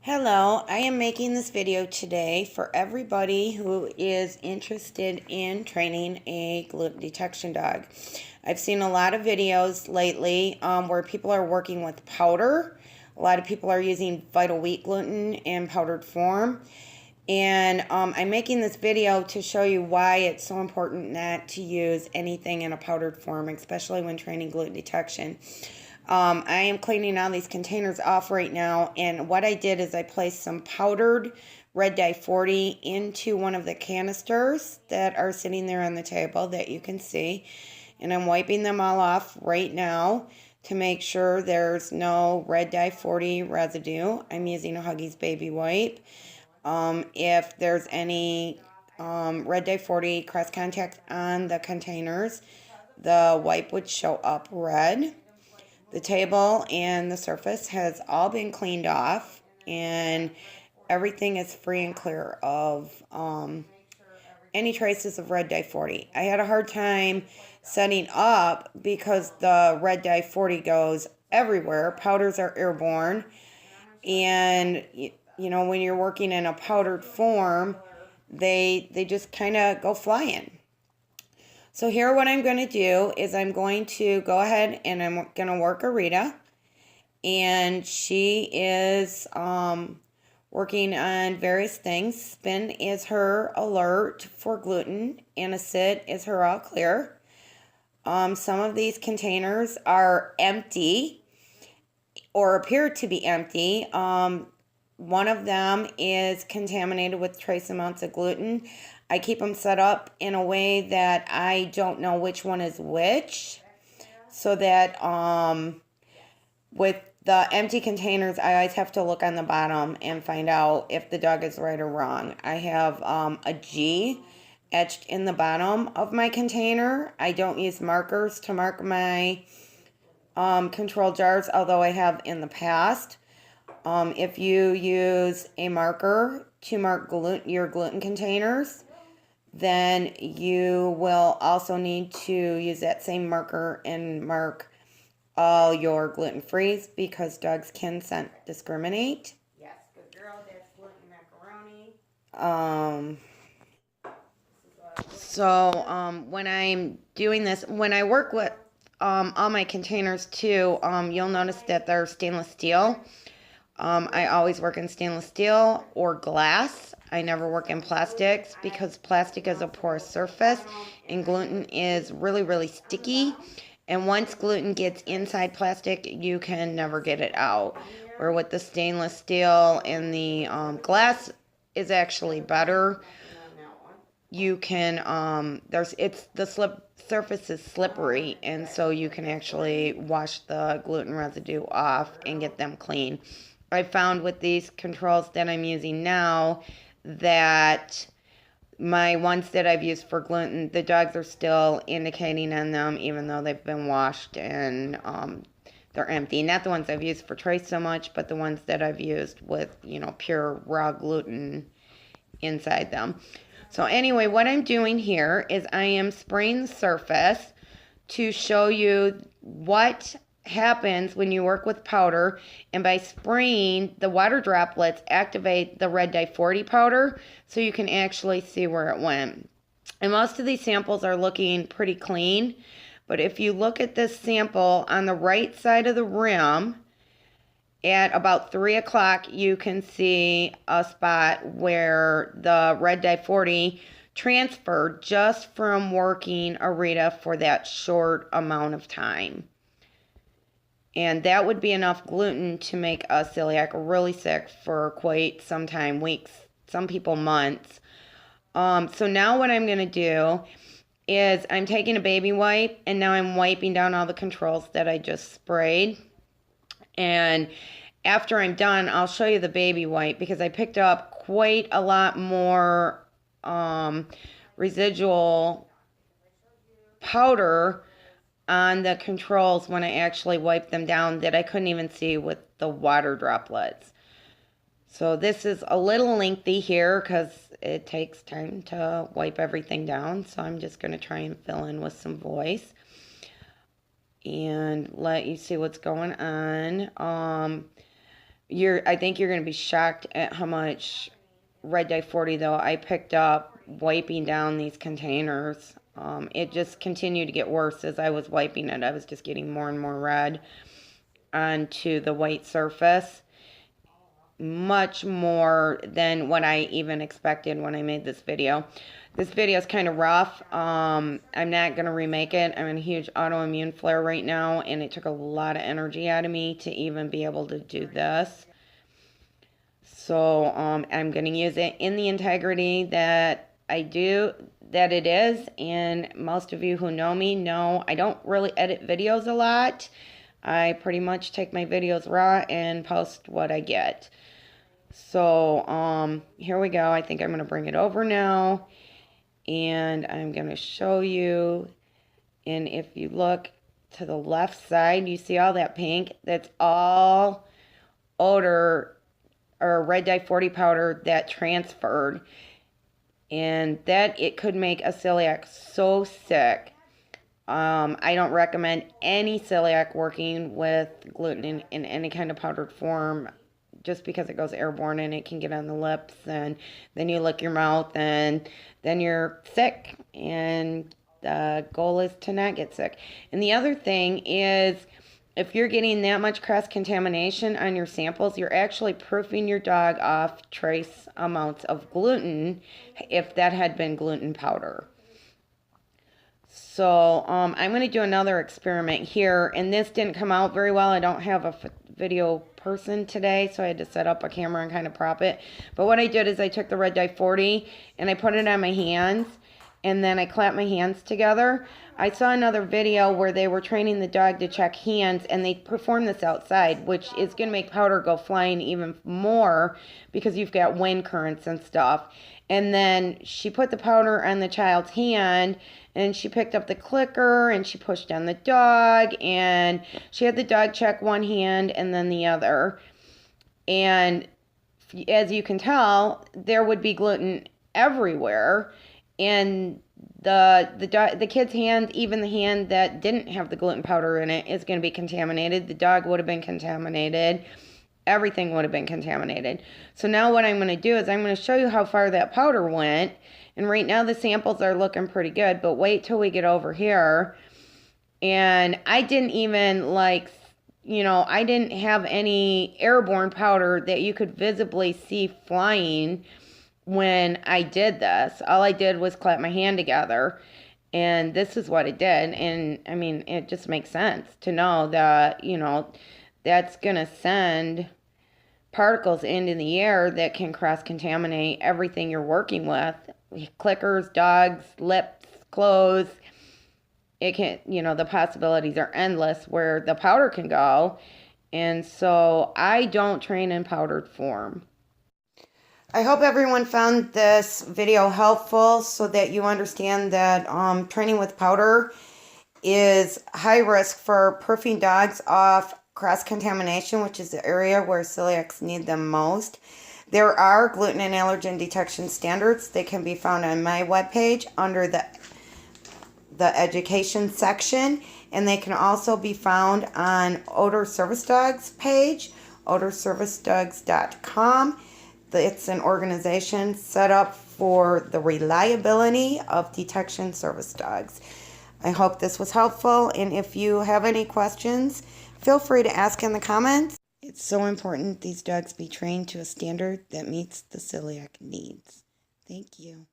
Hello, I am making this video today for everybody who is interested in training a gluten detection dog. I've seen a lot of videos lately where people are working with powder. A lot of people are using Vital Wheat gluten in powdered form. And I'm making this video to show you why it's so important not to use anything in a powdered form, especially when training gluten detection. I am cleaning all these containers off right now, and what I did is I placed some powdered red dye 40 into one of the canisters that are sitting there on the table that you can see, and I'm wiping them all off right now to make sure there's no red dye 40 residue. I'm using a Huggies baby wipe. If there's any red dye 40 cross contact on the containers, the wipe would show up red. The table and the surface has all been cleaned off, and everything is free and clear of any traces of red dye 40. I had a hard time setting up because the red dye 40 goes everywhere. Powders are airborne, and you know, when you're working in a powdered form, they just kind of go flying. So here what I'm going to do is I'm going to go ahead and I'm going to work Arita. And she is working on various things. Spin is her alert for gluten, and a sit is her all clear. Some of these containers are empty or appear to be empty. One of them is contaminated with trace amounts of gluten. I keep them set up in a way that I don't know which one is which, so that with the empty containers, I always have to look on the bottom and find out if the dog is right or wrong. I have a G etched in the bottom of my container. I don't use markers to mark my control jars, although I have in the past. If you use a marker to mark your gluten containers, then you will also need to use that same marker and mark all your gluten-frees, because dogs can scent discriminate. Yes, good girl, that's gluten macaroni. When I'm doing this, when I work with all my containers too, you'll notice that they're stainless steel. I always work in stainless steel or glass. I never work in plastics because plastic is a porous surface and gluten is really, really sticky. And once gluten gets inside plastic, you can never get it out. Where with the stainless steel and the glass is actually better. You can, the surface is slippery, and so you can actually wash the gluten residue off and get them clean. I found with these controls that I'm using now that my ones that I've used for gluten, the dogs are still indicating on them even though they've been washed and they're empty. Not the ones I've used for trace so much, but the ones that I've used with, you know, pure raw gluten inside them. So anyway, what I'm doing here is I am spraying the surface to show you what happens when you work with powder, and by spraying, the water droplets activate the red dye 40 powder, so you can actually see where it went. And most of these samples are looking pretty clean, but if you look at this sample on the right side of the rim, at about 3 o'clock, you can see a spot where the red dye 40 transferred just from working Arita for that short amount of time. And that would be enough gluten to make a celiac really sick for quite some time, weeks, some people months. So now what I'm going to do is I'm taking a baby wipe, and now I'm wiping down all the controls that I just sprayed. And after I'm done, I'll show you the baby wipe, because I picked up quite a lot more residual powder on the controls when I actually wiped them down that I couldn't even see with the water droplets. So this is a little lengthy here because it takes time to wipe everything down. So I'm just going to try and fill in with some voice and let you see what's going on. I think you're going to be shocked at how much red dye 40 though I picked up wiping down these containers. It just continued to get worse as I was wiping it. I was just getting more and more red onto the white surface. Much more than what I even expected when I made this video. This video is kind of rough. I'm not going to remake it. I'm in a huge autoimmune flare right now, and it took a lot of energy out of me to even be able to do this. So I'm going to use it in the integrity that it is. And most of you who know me know I don't really edit videos a lot. I pretty much take my videos raw and post what I get. So here we go. I think I'm going to bring it over now. And I'm going to show you. And if you look to the left side, you see all that pink? That's all odor or red dye 40 powder that transferred. And that it could make a celiac so sick. I don't recommend any celiac working with gluten in any kind of powdered form, just because it goes airborne and it can get on the lips, and then you lick your mouth and then you're sick, and the goal is to not get sick. And the other thing is, if you're getting that much cross-contamination on your samples, you're actually proofing your dog off trace amounts of gluten if that had been gluten powder. So I'm going to do another experiment here, and this didn't come out very well. I don't have a video person today, so I had to set up a camera and kind of prop it. But what I did is I took the red dye 40 and I put it on my hands, and then I clapped my hands together. I saw another video where they were training the dog to check hands, and they performed this outside, which is going to make powder go flying even more because you've got wind currents and stuff. And then she put the powder on the child's hand, and she picked up the clicker and she pushed on the dog, and she had the dog check one hand and then the other. And as you can tell, there would be gluten everywhere. And the kid's hand, even the hand that didn't have the gluten powder in it, is going to be contaminated. The dog would have been contaminated. Everything would have been contaminated. So now what I'm going to do is I'm going to show you how far that powder went. And right now the samples are looking pretty good, but wait till we get over here. And I didn't even I didn't have any airborne powder that you could visibly see flying when I did this. All I did was clap my hand together, and this is what it did. And I mean, it just makes sense to know that, that's going to send particles into the air that can cross-contaminate everything you're working with. Clickers, dogs, lips, clothes. It can, the possibilities are endless where the powder can go. And so I don't train in powdered form. I hope everyone found this video helpful so that you understand that training with powder is high risk for proofing dogs off cross-contamination, which is the area where celiacs need them most. There are gluten and allergen detection standards. They can be found on my webpage under the education section, and they can also be found on Odor Service Dogs page, odorservicedogs.com. It's an organization set up for the reliability of detection service dogs. I hope this was helpful, and if you have any questions, feel free to ask in the comments. It's so important these dogs be trained to a standard that meets the celiac needs. Thank you.